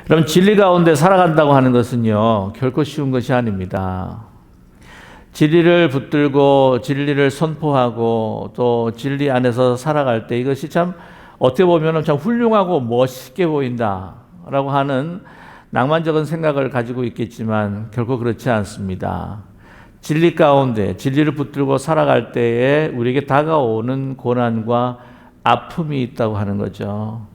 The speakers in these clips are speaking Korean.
그럼 진리 가운데 살아간다고 하는 것은요, 결코 쉬운 것이 아닙니다. 진리를 붙들고 진리를 선포하고 또 진리 안에서 살아갈 때 이것이 참 어떻게 보면 참 훌륭하고 멋있게 보인다라고 하는 낭만적인 생각을 가지고 있겠지만 결코 그렇지 않습니다. 진리 가운데 진리를 붙들고 살아갈 때에 우리에게 다가오는 고난과 아픔이 있다고 하는 거죠.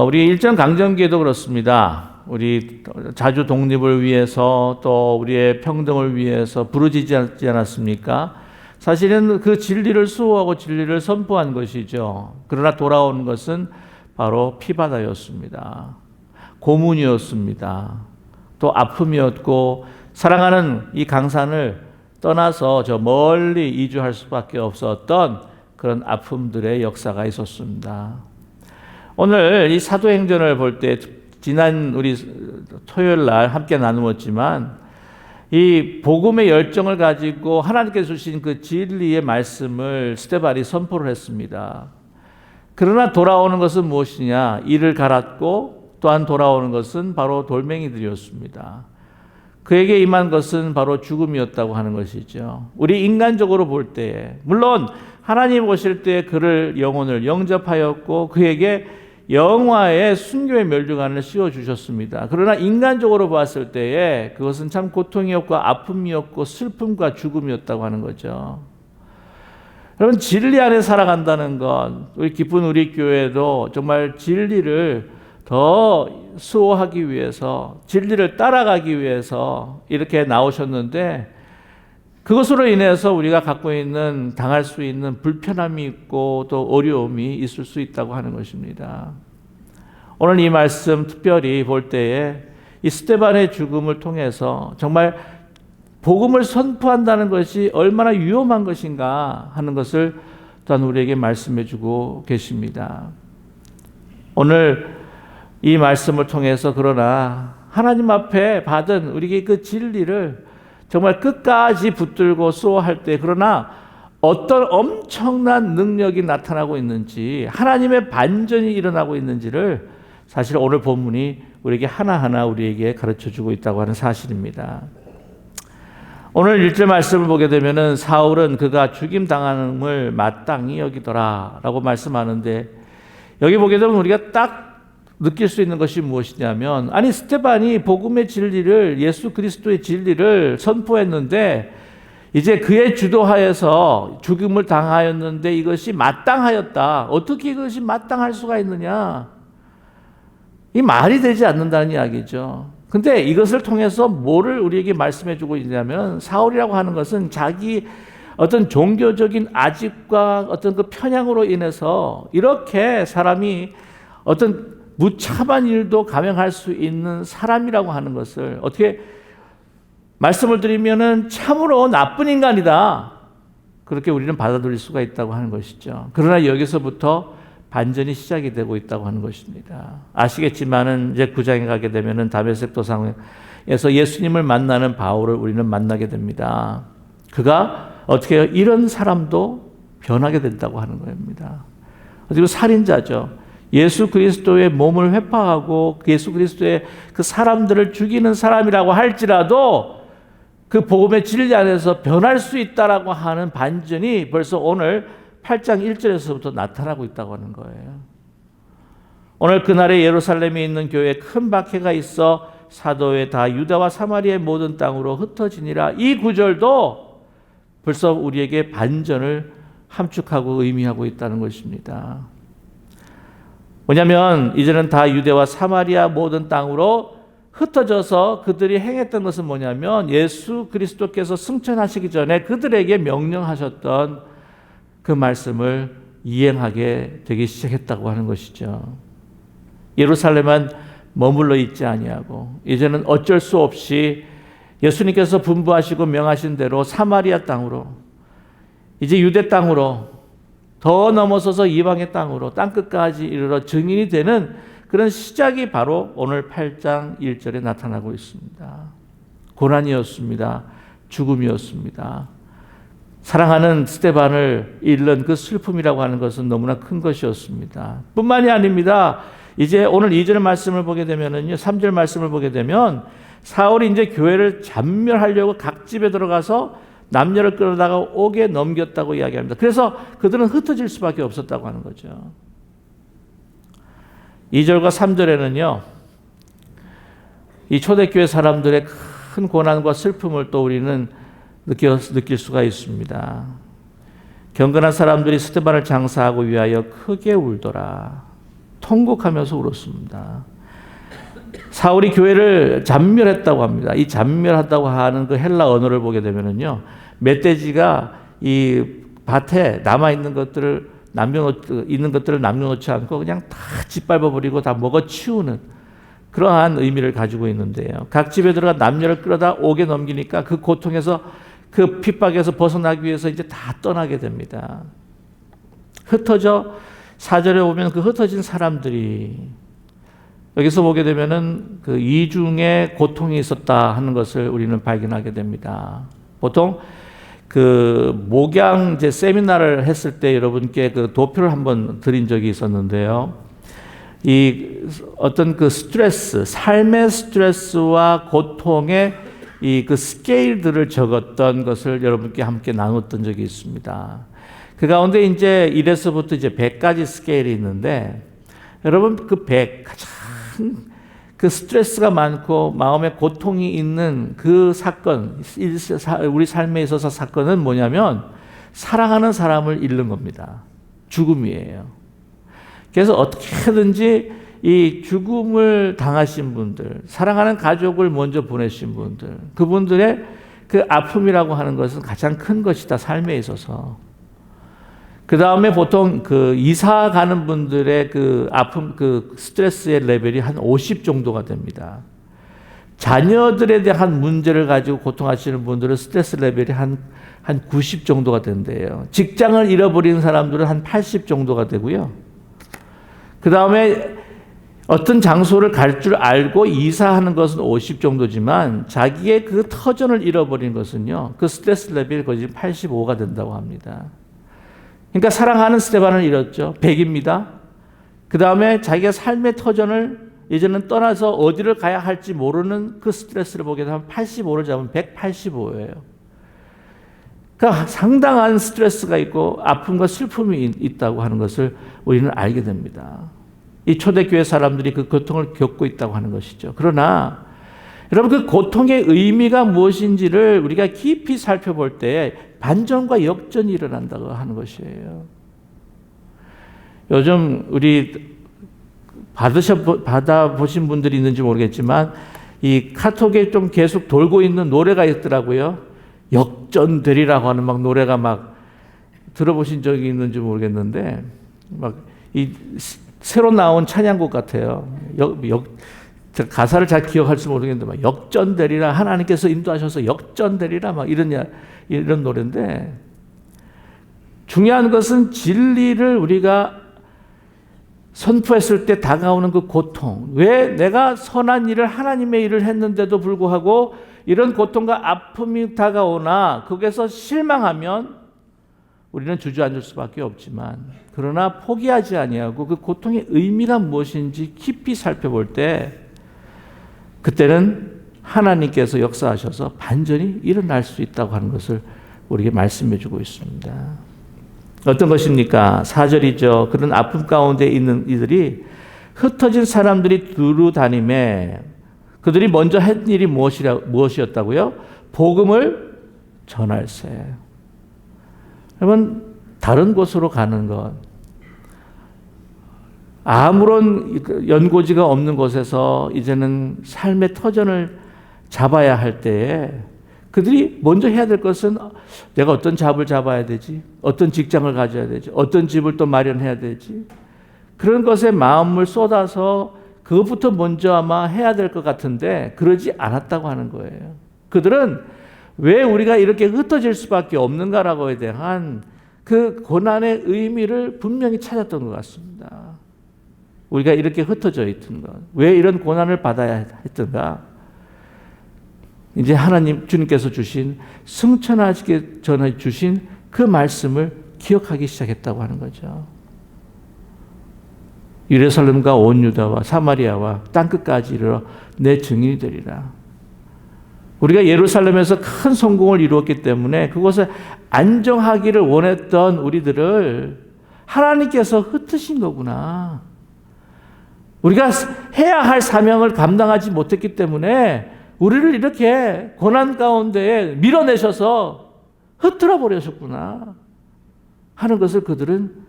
우리 일제강점기에도 그렇습니다. 우리 자주 독립을 위해서 또 우리의 평등을 위해서 부르짖지 않았습니까? 사실은 그 진리를 수호하고 진리를 선포한 것이죠. 그러나 돌아온 것은 바로 피바다였습니다. 고문이었습니다. 또 아픔이었고 사랑하는 이 강산을 떠나서 저 멀리 이주할 수밖에 없었던 그런 아픔들의 역사가 있었습니다. 오늘 이 사도행전을 볼 때 지난 우리 토요일 날 함께 나누었지만 이 복음의 열정을 가지고 하나님께서 주신 그 진리의 말씀을 스데반이 선포를 했습니다. 그러나 돌아오는 것은 무엇이냐? 이를 갈았고 또한 돌아오는 것은 바로 돌멩이들이었습니다. 그에게 임한 것은 바로 죽음이었다고 하는 것이죠. 우리 인간적으로 볼 때에 물론 하나님 오실 때 그를 영혼을 영접하였고 그에게 영화의 순교의 멸류관을 씌워주셨습니다. 그러나 인간적으로 봤을 때에 그것은 참 고통이었고 아픔이었고 슬픔과 죽음이었다고 하는 거죠. 여러분 진리 안에 살아간다는 것, 우리 기쁜 우리 교회도 정말 진리를 더 수호하기 위해서 진리를 따라가기 위해서 이렇게 나오셨는데 그것으로 인해서 우리가 갖고 있는 당할 수 있는 불편함이 있고 또 어려움이 있을 수 있다고 하는 것입니다. 오늘 이 말씀 특별히 볼 때에 이 스데반의 죽음을 통해서 정말 복음을 선포한다는 것이 얼마나 위험한 것인가 하는 것을 또한 우리에게 말씀해 주고 계십니다. 오늘 이 말씀을 통해서 그러나 하나님 앞에 받은 우리에게 그 진리를 정말 끝까지 붙들고 수호할 때 그러나 어떤 엄청난 능력이 나타나고 있는지 하나님의 반전이 일어나고 있는지를 사실 오늘 본문이 우리에게 하나하나 우리에게 가르쳐주고 있다고 하는 사실입니다. 오늘 1절 말씀을 보게 되면 사울은 그가 죽임당함을 마땅히 여기더라 라고 말씀하는데 여기 보게 되면 우리가 딱 느낄 수 있는 것이 무엇이냐면 아니 스데반이 복음의 진리를 예수 그리스도의 진리를 선포했는데 이제 그의 주도하에서 죽임을 당하였는데 이것이 마땅하였다. 어떻게 이것이 마땅할 수가 있느냐? 이 말이 되지 않는다는 이야기죠. 근데 이것을 통해서 뭐를 우리에게 말씀해 주고 있냐면 사울이라고 하는 것은 자기 어떤 종교적인 아집과 어떤 그 편향으로 인해서 이렇게 사람이 어떤 무참한 일도 감행할 수 있는 사람이라고 하는 것을 어떻게 말씀을 드리면은 참으로 나쁜 인간이다. 그렇게 우리는 받아들일 수가 있다고 하는 것이죠. 그러나 여기서부터 반전이 시작이 되고 있다고 하는 것입니다. 아시겠지만은 이제 9장에 가게 되면은 다메섹 도상에서 예수님을 만나는 바울을 우리는 만나게 됩니다. 그가 어떻게 해요? 이런 사람도 변하게 된다고 하는 겁니다. 그리고 살인자죠. 예수 그리스도의 몸을 회파하고 예수 그리스도의 그 사람들을 죽이는 사람이라고 할지라도 그 복음의 진리 안에서 변할 수 있다라고 하는 반전이 벌써 오늘 8장 1절에서부터 나타나고 있다고 하는 거예요. 오늘 그날에 예루살렘에 있는 교회에 큰 박해가 있어 사도의 다 유다와 사마리아의 모든 땅으로 흩어지니라. 이 구절도 벌써 우리에게 반전을 함축하고 의미하고 있다는 것입니다. 뭐냐면 이제는 다 유대와 사마리아 모든 땅으로 흩어져서 그들이 행했던 것은 뭐냐면 예수 그리스도께서 승천하시기 전에 그들에게 명령하셨던 그 말씀을 이행하게 되기 시작했다고 하는 것이죠. 예루살렘만 머물러 있지 아니하고 이제는 어쩔 수 없이 예수님께서 분부하시고 명하신 대로 사마리아 땅으로 이제 유대 땅으로 더 넘어서서 이방의 땅으로 땅끝까지 이르러 증인이 되는 그런 시작이 바로 오늘 8장 1절에 나타나고 있습니다. 고난이었습니다. 죽음이었습니다. 사랑하는 스데반을 잃는 그 슬픔이라고 하는 것은 너무나 큰 것이었습니다. 뿐만이 아닙니다. 이제 오늘 2절 말씀을 보게 되면은요, 3절 말씀을 보게 되면 사울이 이제 교회를 잔멸하려고 각 집에 들어가서 남녀를 끌어다가 옥에 넘겼다고 이야기합니다. 그래서 그들은 흩어질 수밖에 없었다고 하는 거죠. 2절과 3절에는요, 이 초대교회 사람들의 큰 고난과 슬픔을 또 우리는 느낄 수가 있습니다. 경건한 사람들이 스데반을 장사하고 위하여 크게 울더라. 통곡하면서 울었습니다. 사울이 교회를 잔멸했다고 합니다. 이 잔멸하다고 하는 그 헬라 언어를 보게 되면은요, 멧돼지가 이 밭에 남아 있는 것들을 남겨놓지 않고 그냥 다 짓밟아 버리고 다 먹어 치우는 그러한 의미를 가지고 있는데요. 각 집에 들어가 남녀를 끌어다 옥에 넘기니까 그 고통에서, 그 핍박에서 벗어나기 위해서 이제 다 떠나게 됩니다. 흩어져, 4절에 보면 그 흩어진 사람들이, 여기서 보게 되면은 그 이중의 고통이 있었다 하는 것을 우리는 발견하게 됩니다. 보통 그 목양 이제 세미나를 했을 때 여러분께 그 도표를 한번 드린 적이 있었는데요. 이 어떤 그 스트레스, 삶의 스트레스와 고통의 이 그 스케일들을 적었던 것을 여러분께 함께 나눴던 적이 있습니다. 그 가운데 이제 1에서부터 이제 100까지 스케일이 있는데, 여러분 그 100, 가장 그 스트레스가 많고 마음에 고통이 있는 그 사건, 우리 삶에 있어서 사건은 뭐냐면 사랑하는 사람을 잃는 겁니다. 죽음이에요. 그래서 어떻게든지 이 죽음을 당하신 분들, 사랑하는 가족을 먼저 보내신 분들, 그분들의 그 아픔이라고 하는 것은 가장 큰 것이다, 삶에 있어서. 그 다음에 보통 그 이사 가는 분들의 그 아픔, 그 스트레스의 레벨이 한 50 정도가 됩니다. 자녀들에 대한 문제를 가지고 고통하시는 분들은 스트레스 레벨이 한 90 정도가 된대요. 직장을 잃어버리는 사람들은 한 80 정도가 되고요. 그 다음에 어떤 장소를 갈 줄 알고 이사하는 것은 50 정도지만 자기의 그 터전을 잃어버린 것은요, 그 스트레스 레벨이 거의 85가 된다고 합니다. 그러니까 사랑하는 스데반을 잃었죠. 100입니다. 그 다음에 자기가 삶의 터전을 이제는 떠나서 어디를 가야 할지 모르는 그 스트레스를 보게 되면 85를 잡으면 185예요. 그러니까 상당한 스트레스가 있고 아픔과 슬픔이 있다고 하는 것을 우리는 알게 됩니다. 이 초대교회 사람들이 그 고통을 겪고 있다고 하는 것이죠. 그러나 여러분, 그 고통의 의미가 무엇인지를 우리가 깊이 살펴볼 때 반전과 역전이 일어난다고 하는 것이에요. 요즘 우리 받아보신 분들이 있는지 모르겠지만 이 카톡에 좀 계속 돌고 있는 노래가 있더라고요. 역전되리라고 하는 막 노래가 막 들어보신 적이 있는지 모르겠는데 막 이 새로 나온 찬양곡 같아요. 가사를 잘 기억할 수 모르겠는데 막 역전되리라, 하나님께서 인도하셔서 역전되리라 막 이런 노래인데, 중요한 것은 진리를 우리가 선포했을 때 다가오는 그 고통, 왜 내가 선한 일을, 하나님의 일을 했는데도 불구하고 이런 고통과 아픔이 다가오나 거기서 실망하면 우리는 주저앉을 수밖에 없지만, 그러나 포기하지 아니하고 그 고통의 의미가 무엇인지 깊이 살펴볼 때 그때는 하나님께서 역사하셔서 반전이 일어날 수 있다고 하는 것을 우리에게 말씀해 주고 있습니다. 어떤 것입니까? 4절이죠. 그런 아픔 가운데 있는 이들이 흩어진 사람들이 두루 다니매 그들이 먼저 한 일이 무엇이었다고요? 복음을 전할세. 여러분, 다른 곳으로 가는 것, 아무런 연고지가 없는 곳에서 이제는 삶의 터전을 잡아야 할 때에 그들이 먼저 해야 될 것은 내가 어떤 잡을 잡아야 되지? 어떤 직장을 가져야 되지? 어떤 집을 또 마련해야 되지? 그런 것에 마음을 쏟아서 그것부터 먼저 아마 해야 될 것 같은데 그러지 않았다고 하는 거예요. 그들은 왜 우리가 이렇게 흩어질 수밖에 없는가라고에 대한 그 고난의 의미를 분명히 찾았던 것 같습니다. 우리가 이렇게 흩어져 있던 것, 왜 이런 고난을 받아야 했던가? 이제 하나님 주님께서 주신 승천하시게 전해 주신 그 말씀을 기억하기 시작했다고 하는 거죠. 예루살렘과 온 유다와 사마리아와 땅끝까지 이르러 내 증인이 되리라. 우리가 예루살렘에서 큰 성공을 이루었기 때문에 그곳에 안정하기를 원했던 우리들을 하나님께서 흩으신 거구나. 우리가 해야 할 사명을 감당하지 못했기 때문에 우리를 이렇게 고난 가운데 밀어내셔서 흩어져 버리셨구나 하는 것을 그들은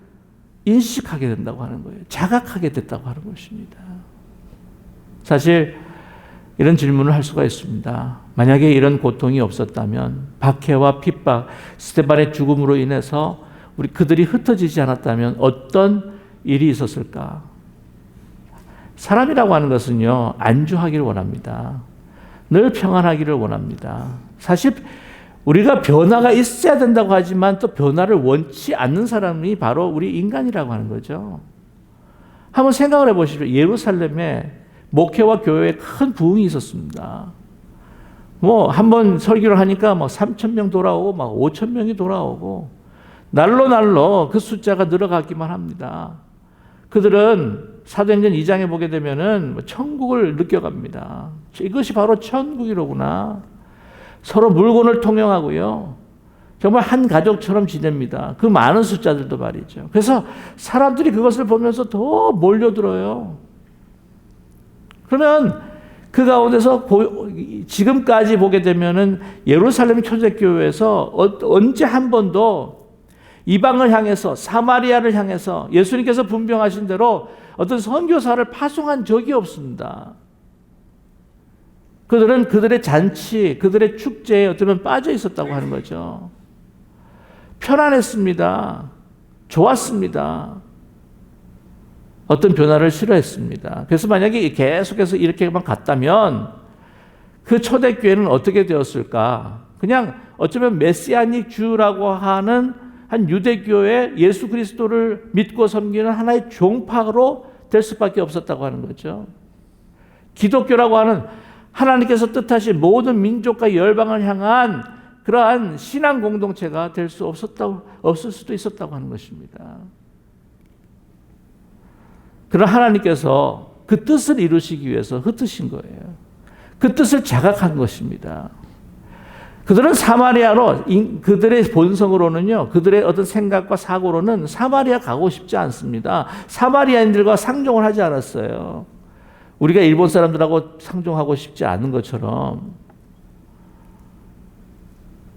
인식하게 된다고 하는 거예요. 자각하게 됐다고 하는 것입니다. 사실 이런 질문을 할 수가 있습니다. 만약에 이런 고통이 없었다면, 박해와 핍박, 스데반의 죽음으로 인해서 그들이 흩어지지 않았다면 어떤 일이 있었을까? 사람이라고 하는 것은요, 안주하기를 원합니다. 늘 평안하기를 원합니다. 사실 우리가 변화가 있어야 된다고 하지만 또 변화를 원치 않는 사람이 바로 우리 인간이라고 하는 거죠. 한번 생각을 해보시죠. 예루살렘에 목회와 교회에 큰 부흥이 있었습니다. 한번 설교를 하니까 3,000명 돌아오고 5,000명이 돌아오고 날로 그 숫자가 늘어가기만 합니다. 그들은 사도행전 2장에 보게 되면은 천국을 느껴갑니다. 이것이 바로 천국이로구나. 서로 물건을 통용하고요. 정말 한 가족처럼 지냅니다. 그 많은 숫자들도 말이죠. 그래서 사람들이 그것을 보면서 더 몰려들어요. 그러면 그 가운데서 지금까지 보게 되면은 예루살렘 초대교회에서 언제 한 번도 이방을 향해서 사마리아를 향해서 예수님께서 분명하신 대로 어떤 선교사를 파송한 적이 없습니다. 그들은 그들의 잔치, 그들의 축제에 어쩌면 빠져 있었다고 하는 거죠. 편안했습니다. 좋았습니다. 어떤 변화를 싫어했습니다. 그래서 만약에 계속해서 이렇게만 갔다면 그 초대교회는 어떻게 되었을까? 그냥 어쩌면 메시아닉 주라고 하는 한 유대교회 예수 그리스도를 믿고 섬기는 하나의 종파로 될 수밖에 없었다고 하는 거죠. 기독교라고 하는 하나님께서 뜻하신 모든 민족과 열방을 향한 그러한 신앙 공동체가 될 수 없을 수도 있었다고 하는 것입니다. 그러나 하나님께서 그 뜻을 이루시기 위해서 흩으신 거예요. 그 뜻을 자각한 것입니다. 그들은 사마리아로, 그들의 본성으로는요, 그들의 어떤 생각과 사고로는 사마리아 가고 싶지 않습니다. 사마리아인들과 상종을 하지 않았어요. 우리가 일본 사람들하고 상종하고 싶지 않은 것처럼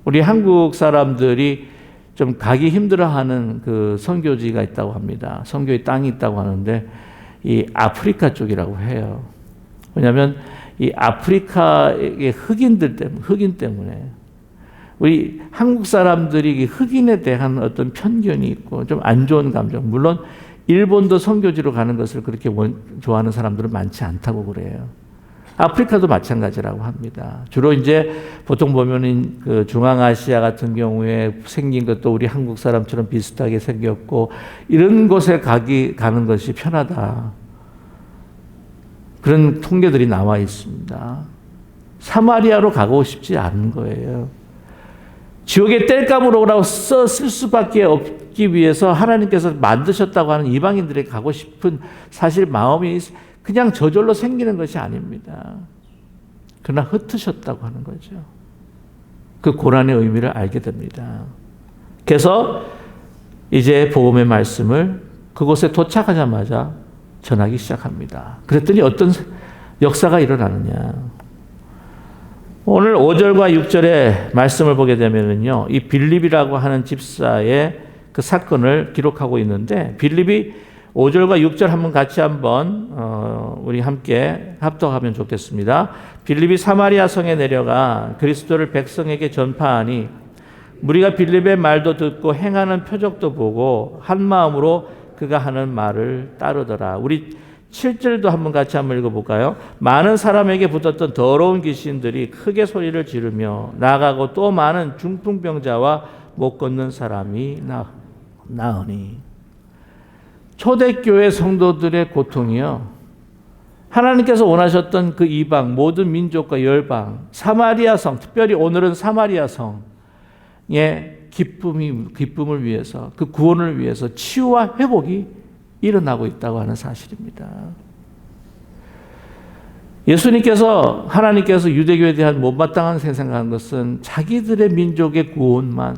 우리 한국 사람들이 좀 가기 힘들어하는 그 선교지가 있다고 합니다. 선교의 땅이 있다고 하는데 이 아프리카 쪽이라고 해요. 왜냐하면 이 아프리카의 흑인 때문에 우리 한국 사람들이 흑인에 대한 어떤 편견이 있고 좀 안 좋은 감정. 물론 일본도 선교지로 가는 것을 그렇게 좋아하는 사람들은 많지 않다고 그래요. 아프리카도 마찬가지라고 합니다. 주로 이제 보통 보면은 그 중앙아시아 같은 경우에 생긴 것도 우리 한국 사람처럼 비슷하게 생겼고 이런 곳에 가는 것이 편하다. 그런 통계들이 나와 있습니다. 사마리아로 가고 싶지 않은 거예요. 지옥의 땔감으로 오라고 쓸 수밖에 없기 위해서 하나님께서 만드셨다고 하는 이방인들에게 가고 싶은 사실 마음이 그냥 저절로 생기는 것이 아닙니다. 그러나 흩으셨다고 하는 거죠. 그 고난의 의미를 알게 됩니다. 그래서 이제 복음의 말씀을 그곳에 도착하자마자 전하기 시작합니다. 그랬더니 어떤 역사가 일어나느냐. 오늘 5절과 6절의 말씀을 보게 되면요, 이 빌립이라고 하는 집사의 그 사건을 기록하고 있는데, 빌립이 5절과 6절 한번 우리 함께 합독하면 좋겠습니다. 빌립이 사마리아 성에 내려가 그리스도를 백성에게 전파하니 무리가 빌립의 말도 듣고 행하는 표적도 보고 한 마음으로 그가 하는 말을 따르더라. 우리 7절도 같이 한번 읽어볼까요? 많은 사람에게 붙었던 더러운 귀신들이 크게 소리를 지르며 나가고 또 많은 중풍병자와 못 걷는 사람이 나으니. 초대교회 성도들의 고통이요, 하나님께서 원하셨던 그 이방 모든 민족과 열방, 사마리아 성, 특별히 오늘은 사마리아 성의 기쁨을 위해서, 그 구원을 위해서 치유와 회복이 일어나고 있다고 하는 사실입니다. 예수님께서, 하나님께서 유대교에 대한 못마땅한 생각한 것은 자기들의 민족의 구원만,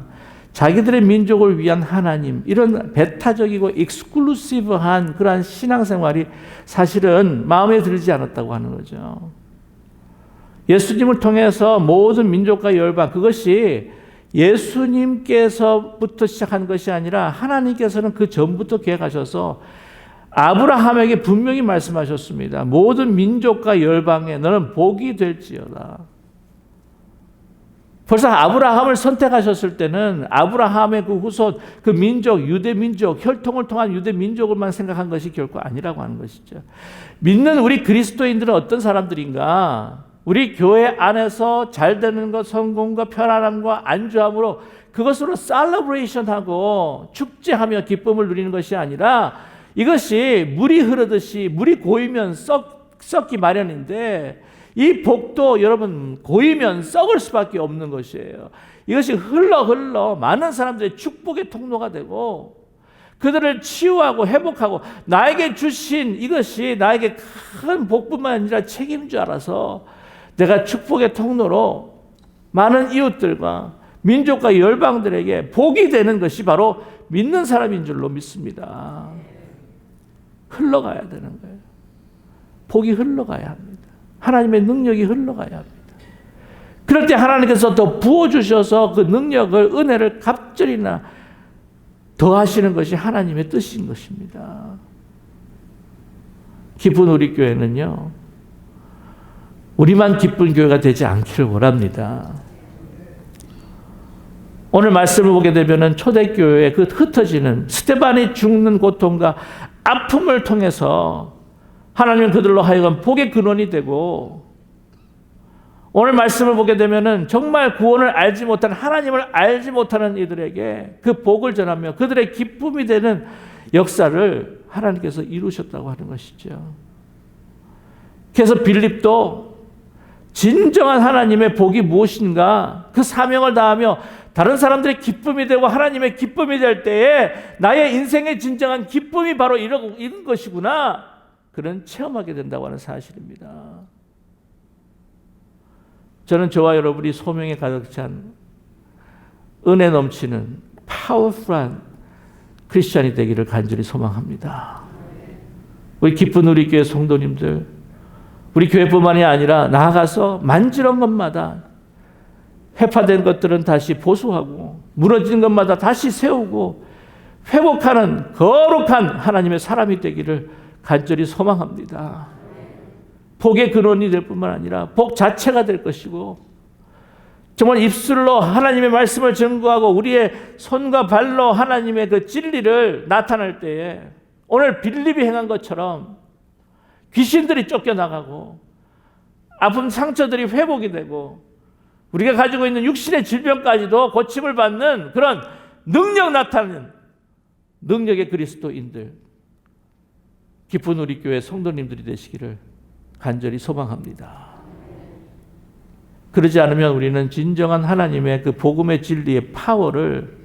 자기들의 민족을 위한 하나님, 이런 배타적이고 익스클루시브한 그러한 신앙생활이 사실은 마음에 들지 않았다고 하는 거죠. 예수님을 통해서 모든 민족과 열방, 그것이 예수님께서부터 시작한 것이 아니라 하나님께서는 그 전부터 계획하셔서 아브라함에게 분명히 말씀하셨습니다. 모든 민족과 열방에 너는 복이 될지어다. 벌써 아브라함을 선택하셨을 때는 아브라함의 그 후손, 그 민족, 유대 민족, 혈통을 통한 유대 민족을만 생각한 것이 결코 아니라고 하는 것이죠. 믿는 우리 그리스도인들은 어떤 사람들인가? 우리 교회 안에서 잘 되는 것, 성공과 편안함과 안주함으로 그것으로 셀러브레이션하고 축제하며 기쁨을 누리는 것이 아니라 이것이 물이 흐르듯이 물이 고이면 썩기 마련인데 이 복도 여러분 고이면 썩을 수밖에 없는 것이에요. 이것이 흘러 많은 사람들의 축복의 통로가 되고 그들을 치유하고 회복하고 나에게 주신 이것이 나에게 큰 복뿐만 아니라 책임인 줄 알아서 내가 축복의 통로로 많은 이웃들과 민족과 열방들에게 복이 되는 것이 바로 믿는 사람인 줄로 믿습니다. 흘러가야 되는 거예요. 복이 흘러가야 합니다. 하나님의 능력이 흘러가야 합니다. 그럴 때 하나님께서 더 부어주셔서 그 능력을, 은혜를 갑절이나 더하시는 것이 하나님의 뜻인 것입니다. 기쁜 우리 교회는요, 우리만 기쁜 교회가 되지 않기를 원합니다. 오늘 말씀을 보게 되면 초대교회의 그 흩어지는 스데반이 죽는 고통과 아픔을 통해서 하나님은 그들로 하여금 복의 근원이 되고 오늘 말씀을 보게 되면 정말 구원을 알지 못한 하나님을 알지 못하는 이들에게 그 복을 전하며 그들의 기쁨이 되는 역사를 하나님께서 이루셨다고 하는 것이죠. 그래서 빌립도 진정한 하나님의 복이 무엇인가 그 사명을 다하며 다른 사람들의 기쁨이 되고 하나님의 기쁨이 될 때에 나의 인생의 진정한 기쁨이 바로 이런 것이구나, 그런 체험하게 된다고 하는 사실입니다. 저는 저와 여러분이 소명에 가득 찬 은혜 넘치는 파워풀한 크리스찬이 되기를 간절히 소망합니다. 우리 기쁜 우리 교회 성도님들, 우리 교회뿐만이 아니라 나아가서 만지런 것마다 회파된 것들은 다시 보수하고 무너진 것마다 다시 세우고 회복하는 거룩한 하나님의 사람이 되기를 간절히 소망합니다. 복의 근원이 될 뿐만 아니라 복 자체가 될 것이고 정말 입술로 하나님의 말씀을 증거하고 우리의 손과 발로 하나님의 그 진리를 나타낼 때에 오늘 빌립이 행한 것처럼 귀신들이 쫓겨나가고 아픈 상처들이 회복이 되고 우리가 가지고 있는 육신의 질병까지도 고침을 받는 그런 능력 나타나는 능력의 그리스도인들, 기쁜 우리 교회 성도님들이 되시기를 간절히 소망합니다. 그러지 않으면 우리는 진정한 하나님의 그 복음의 진리의 파워를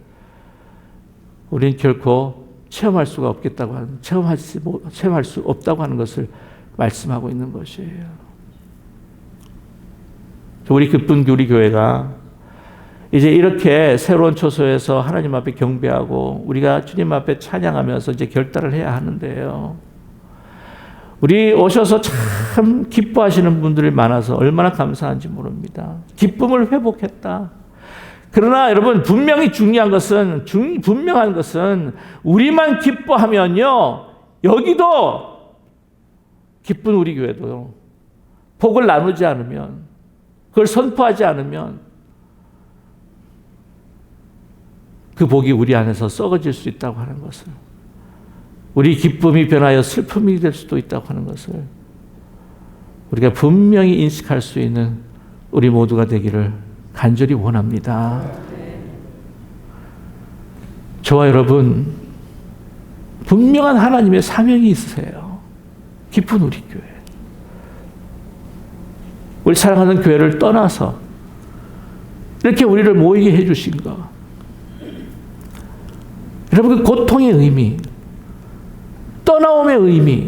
우리는 결코 체험할 수가 없겠다고 하는, 체험할 수 없다고 하는 것을 말씀하고 있는 것이에요. 우리 기쁜 우리 교회가 이제 이렇게 새로운 초소에서 하나님 앞에 경배하고 우리가 주님 앞에 찬양하면서 이제 결단을 해야 하는데요. 우리 오셔서 참 기뻐하시는 분들이 많아서 얼마나 감사한지 모릅니다. 기쁨을 회복했다. 그러나 여러분 분명한 것은 우리만 기뻐하면요, 여기도 기쁜 우리 교회도 복을 나누지 않으면, 그걸 선포하지 않으면 그 복이 우리 안에서 썩어질 수 있다고 하는 것을, 우리 기쁨이 변하여 슬픔이 될 수도 있다고 하는 것을 우리가 분명히 인식할 수 있는 우리 모두가 되기를 간절히 원합니다. 저와 여러분 분명한 하나님의 사명이 있으세요. 기쁜 우리 교회, 우리 사랑하는 교회를 떠나서 이렇게 우리를 모이게 해주신 것, 여러분 그 고통의 의미, 떠나옴의 의미,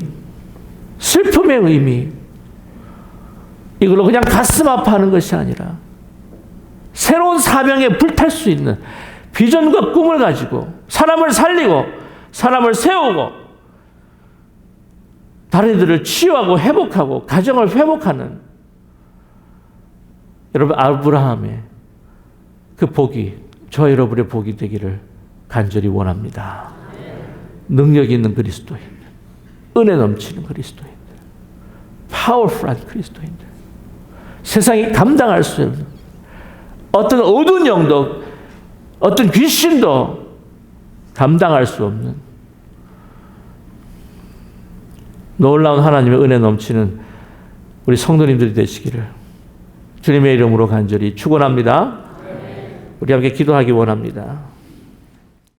슬픔의 의미, 이걸로 그냥 가슴 아파하는 것이 아니라 새로운 사명에 불탈 수 있는 비전과 꿈을 가지고 사람을 살리고 사람을 세우고 다른 이들을 치유하고 회복하고 가정을 회복하는, 여러분 아브라함의 그 복이 저와 여러분의 복이 되기를 간절히 원합니다. 능력 있는 그리스도인, 은혜 넘치는 그리스도인들, 파워풀한 그리스도인들, 세상이 감당할 수 없는 어떤 어두운 영도, 어떤 귀신도 감당할 수 없는 놀라운 하나님의 은혜 넘치는 우리 성도님들이 되시기를 주님의 이름으로 간절히 축원합니다. 우리 함께 기도하기 원합니다.